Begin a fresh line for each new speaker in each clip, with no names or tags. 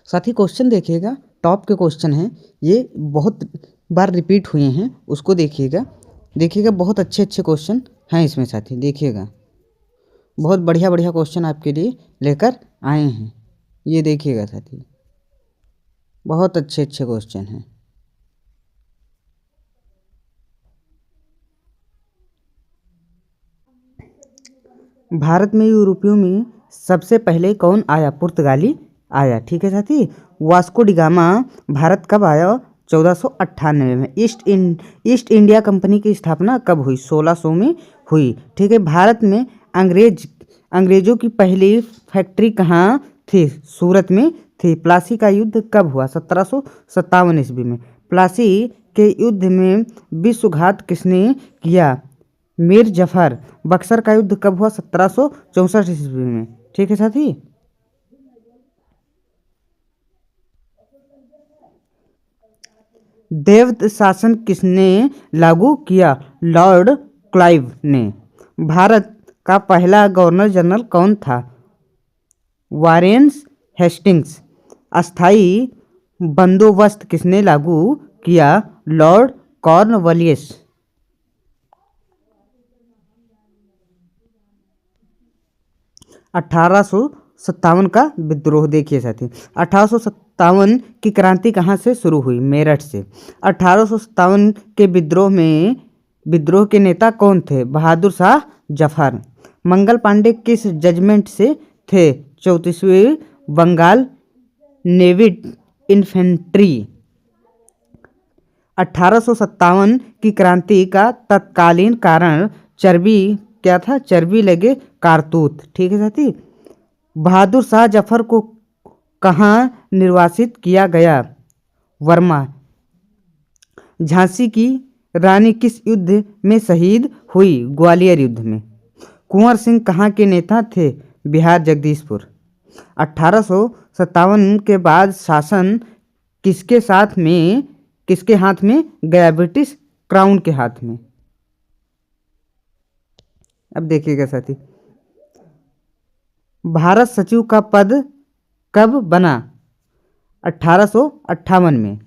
साथी क्वेश्चन देखिएगा, टॉप के क्वेश्चन हैं, ये बहुत बार रिपीट हुए हैं, उसको देखिएगा। देखिएगा बहुत अच्छे अच्छे क्वेश्चन हैं इसमें साथी, देखिएगा बहुत बढ़िया बढ़िया क्वेश्चन आपके लिए लेकर आए हैं। ये देखिएगा साथी, बहुत अच्छे अच्छे क्वेश्चन हैं। भारत में यूरोपियों में सबसे पहले कौन आया? पुर्तगाली आया। ठीक है साथी। वास्को डी गामा भारत कब आया? 1498 में। ईस्ट इंडिया कंपनी की स्थापना कब हुई? 1600 में हुई। ठीक है। भारत में अंग्रेजों की पहली फैक्ट्री कहाँ थी? सूरत में थी। प्लासी का युद्ध कब हुआ? 1757 ईस्वी में। प्लासी के युद्ध में विश्वघात किसने किया? मीर जफर। बक्सर का युद्ध कब हुआ? 1764 ईस्वी में। ठीक है साथी। देवत शासन किसने लागू किया? लॉर्ड क्लाइव ने। भारत का पहला गवर्नर जनरल कौन था? Warren Hastings. अस्थाई बंदोबस्त किसने लागू किया? Lord Cornwallis. 1857 का विद्रोह देखिए साथी। 1857 की क्रांति कहाँ से शुरू हुई? मेरठ से। 1857 के विद्रोह के नेता कौन थे? बहादुर शाह जफर। मंगल पांडे किस जजमेंट से थे? 34वीं बंगाल नेवी इन्फेंट्री। 1857 की क्रांति का तत्कालीन कारण चर्बी क्या था? चर्बी लगे कारतूत। ठीक है साथी। बहादुर शाह जफर को कहाँ निर्वासित किया गया? वर्मा। झांसी की रानी किस युद्ध में शहीद हुई? ग्वालियर युद्ध में। कुंवर सिंह कहाँ के नेता थे? बिहार जगदीशपुर। 1857 के बाद शासन किसके हाथ में गया? ब्रिटिश क्राउन के हाथ में। अब देखिएगा साथी, भारत सचिव का पद कब बना? 1858 में।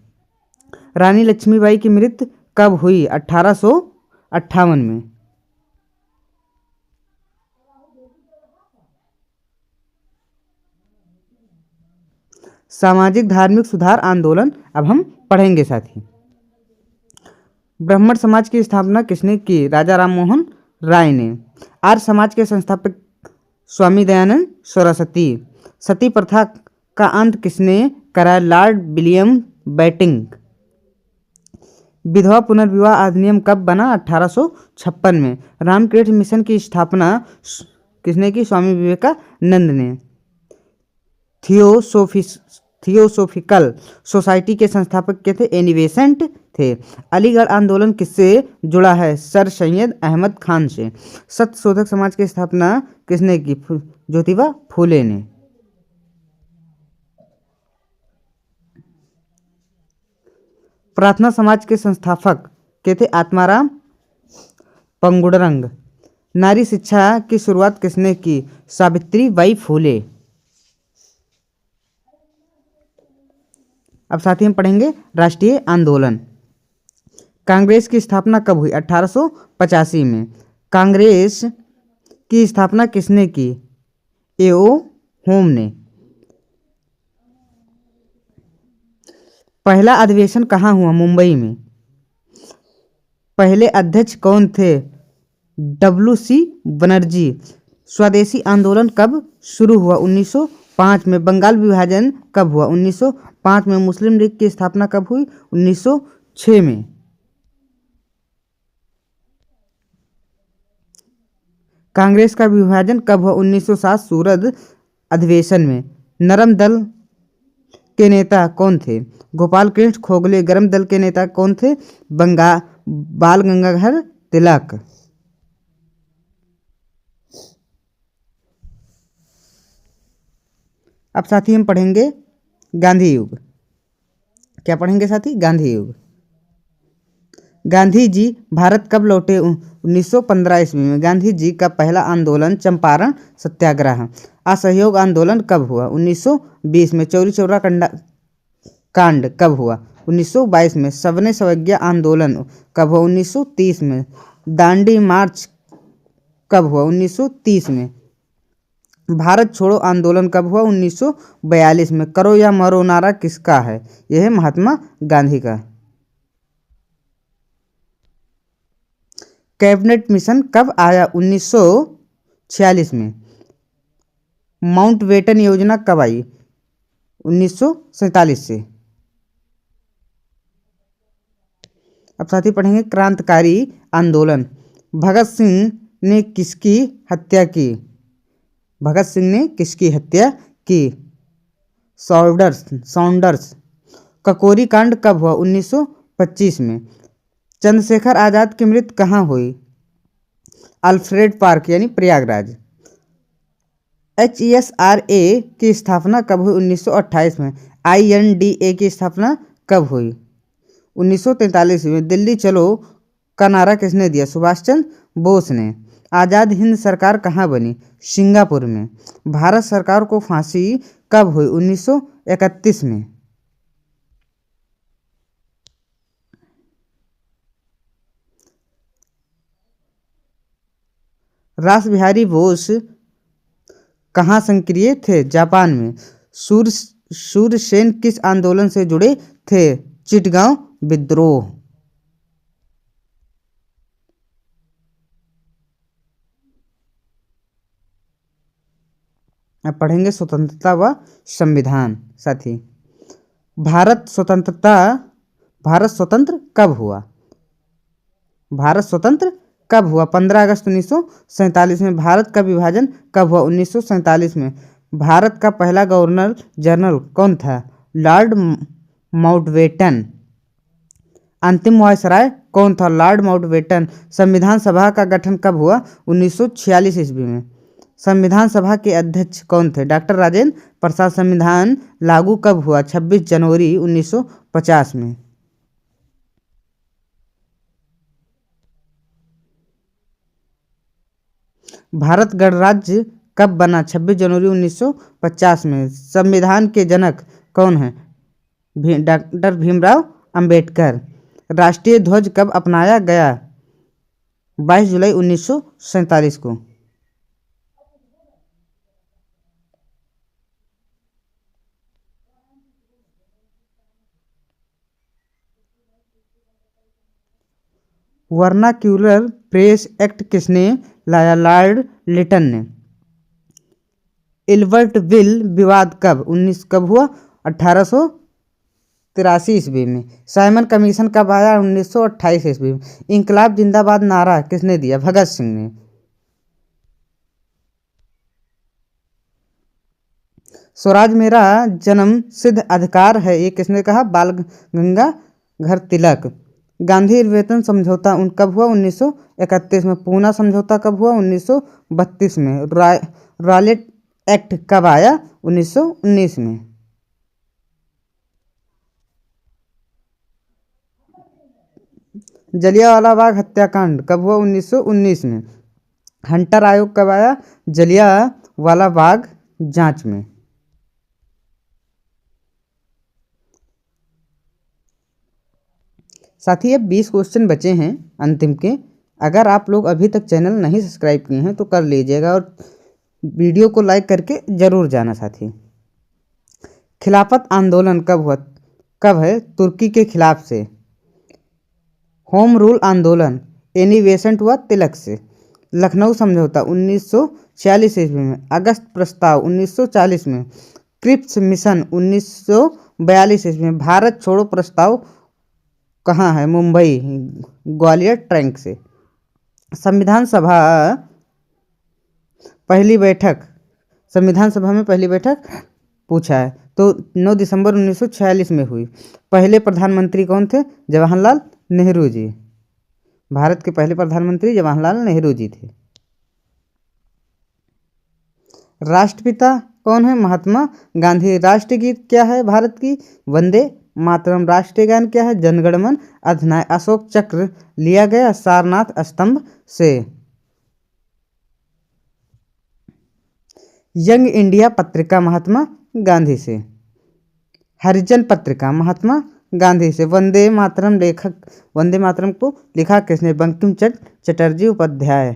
रानी लक्ष्मीबाई की मृत्यु कब हुई? 1858 में। सामाजिक धार्मिक सुधार आंदोलन अब हम पढ़ेंगे साथी। ब्राह्मण समाज की स्थापना किसने की? राजा राममोहन राय ने। आर्य समाज के संस्थापक स्वामी दयानंद सरस्वती। सती प्रथा का अंत किसने करा? Lord William Bentinck. विधवा पुनर्विवाह अधिनियम कब बना? 1856 में। रामकृष्ण मिशन की स्थापना किसने की? स्वामी विवेकानंद ने। थियोसोफिकल सोसाइटी के संस्थापक के थे? एनी बेसेंट थे। अलीगढ़ आंदोलन किससे जुड़ा है? सर सैयद अहमद खान से। सत्यशोधक समाज की स्थापना किसने की? ज्योतिबा फूले ने। प्रार्थना समाज के संस्थापक के थे? आत्माराम पंगुड़रंग। नारी शिक्षा की शुरुआत किसने की? सावित्रीबाई फूले। अब साथी हम पढ़ेंगे राष्ट्रीय आंदोलन। कांग्रेस की स्थापना कब हुई? 1885 में। कांग्रेस की स्थापना किसने की? एओ होम ने। पहला अधिवेशन कहाँ हुआ? मुंबई में। पहले अध्यक्ष कौन थे? WC बनर्जी। स्वदेशी आंदोलन कब शुरू हुआ? 1905 में। बंगाल विभाजन कब हुआ? 1905 में। मुस्लिम लीग की स्थापना कब हुई? 1906 में। कांग्रेस का विभाजन कब हुआ? 1907 सूरत अधिवेशन में। नरम दल के नेता कौन थे? गोपाल कृष्ण गोखले। गरम दल के नेता कौन थे? बाल गंगाधर तिलक। अब साथी हम पढ़ेंगे गांधी युग। क्या पढ़ेंगे साथी? गांधी युग। गांधी जी भारत कब लौटे? 1915 ईस्वी में। गांधी जी का पहला आंदोलन चंपारण सत्याग्रह। असहयोग आंदोलन कब हुआ? 1920 में। चौरी चौरा कांड कब हुआ? 1922 में। सवने सवैया आंदोलन कब हुआ? 1930 में। दांडी मार्च कब हुआ? 1930 में। भारत छोड़ो आंदोलन कब हुआ? 1942 में। करो या मरो नारा किसका है? यह है महात्मा गांधी का। कैबिनेट मिशन कब आया? 1946 में। माउंटबेटन योजना कब आई? 1947 से। अब साथी पढ़ेंगे क्रांतिकारी आंदोलन। भगत सिंह ने किसकी हत्या की? भगत सिंह ने किसकी हत्या की? सॉन्डर्स। ककोरी कांड कब हुआ? 1925 में। चंद्रशेखर आजाद की मृत्यु कहाँ हुई? अल्फ्रेड पार्क यानी प्रयागराज। HESRA की स्थापना कब हुई? 1928 में। INDA की स्थापना कब हुई? 1943 में। दिल्ली चलो का नारा किसने दिया? सुभाष चंद्र बोस ने। आज़ाद हिंद सरकार कहाँ बनी? सिंगापुर में। भारत सरकार को फांसी कब हुई? 1931 में। रास बिहारी बोस कहाँ सक्रिय थे? जापान में। सूर्यसेन किस आंदोलन से जुड़े थे? चिटगांव विद्रोह। अब पढ़ेंगे स्वतंत्रता व संविधान। साथी भारत स्वतंत्र कब हुआ? भारत स्वतंत्र कब हुआ? 15 अगस्त 1947 में। भारत का विभाजन कब हुआ? 1947 में। भारत का पहला गवर्नर जनरल कौन था? Lord Mountbatten. अंतिम वायसराय कौन था? Lord Mountbatten. संविधान सभा का गठन कब हुआ? 1946 ईस्वी में। संविधान सभा के अध्यक्ष कौन थे? डॉक्टर राजेंद्र प्रसाद। संविधान लागू कब हुआ? 26 जनवरी 1950 में। भारत गणराज्य कब बना? 26 जनवरी 1950 में। संविधान के जनक कौन हैं? डॉक्टर भीमराव अंबेडकर। राष्ट्रीय ध्वज कब अपनाया गया? 22 जुलाई 1947 को। वर्नाक्यूलर प्रेस एक्ट किसने लाया? लॉर्ड लिटन ने। इल्बर्ट बिल विवाद कब हुआ? 1883 ईस्वी में। साइमन कमीशन कब आया? 1928 ईस्वी में। इंकलाब जिंदाबाद नारा किसने दिया? भगत सिंह ने। स्वराज मेरा जन्म सिद्ध अधिकार है, ये किसने कहा? बाल गंगाधर तिलक। गांधी वेतन समझौता कब हुआ? 1931 में। पूना समझौता कब हुआ? 1932 में। रॉलेट एक्ट कब आया? 1919 में। जलियांवाला बाग हत्याकांड कब हुआ? 1919 में। हंटर आयोग कब आया? जलियांवाला बाग जांच में। साथी अब 20 क्वेश्चन बचे हैं अंतिम के। अगर आप लोग अभी तक चैनल नहीं सब्सक्राइब किए हैं तो कर लीजिएगा और वीडियो को लाइक करके ज़रूर जाना। साथी खिलाफत आंदोलन कब हुआ? कब है? तुर्की के खिलाफ से। होम रूल आंदोलन एनिवेशंट हुआ तिलक से। लखनऊ समझौता 1946 ईस्वी में। अगस्त प्रस्ताव 1940 में। क्रिप्स मिशन 1942 ईस्वी में। भारत छोड़ो प्रस्ताव कहाँ है? मुंबई ग्वालियर ट्रैंक से। संविधान सभा में पहली बैठक पूछा है तो 9 दिसंबर 1946 में हुई। पहले प्रधानमंत्री कौन थे? जवाहरलाल नेहरू जी। भारत के पहले प्रधानमंत्री जवाहरलाल नेहरू जी थे। राष्ट्रपिता कौन है? महात्मा गांधी। राष्ट्रगीत क्या है भारत की? वंदे मातरम। राष्ट्रीय गान क्या है? जनगण मन अधिनायक। अशोक चक्र लिया गया सारनाथ स्तंभ से। यंग इंडिया पत्रिका महात्मा गांधी से। हरिजन पत्रिका महात्मा गांधी से। वंदे मातरम को लिखा किसने? बंकिम चटर्जी उपाध्याय।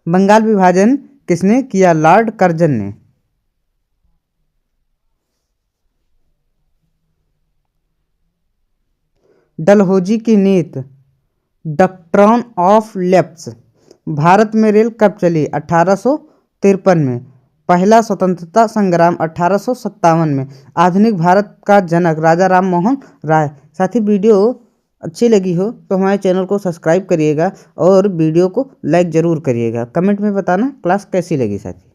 बंगाल विभाजन किसने किया? लॉर्ड कर्जन ने। डलहौजी की नीति डॉक्ट्रिन ऑफ लैप्स। भारत में रेल कब चली? 1853 में। पहला स्वतंत्रता संग्राम 1857 में। आधुनिक भारत का जनक राजा राम मोहन राय। साथी वीडियो अच्छी लगी हो तो हमारे चैनल को सब्सक्राइब करिएगा और वीडियो को लाइक ज़रूर करिएगा। कमेंट में बताना क्लास कैसी लगी साथी।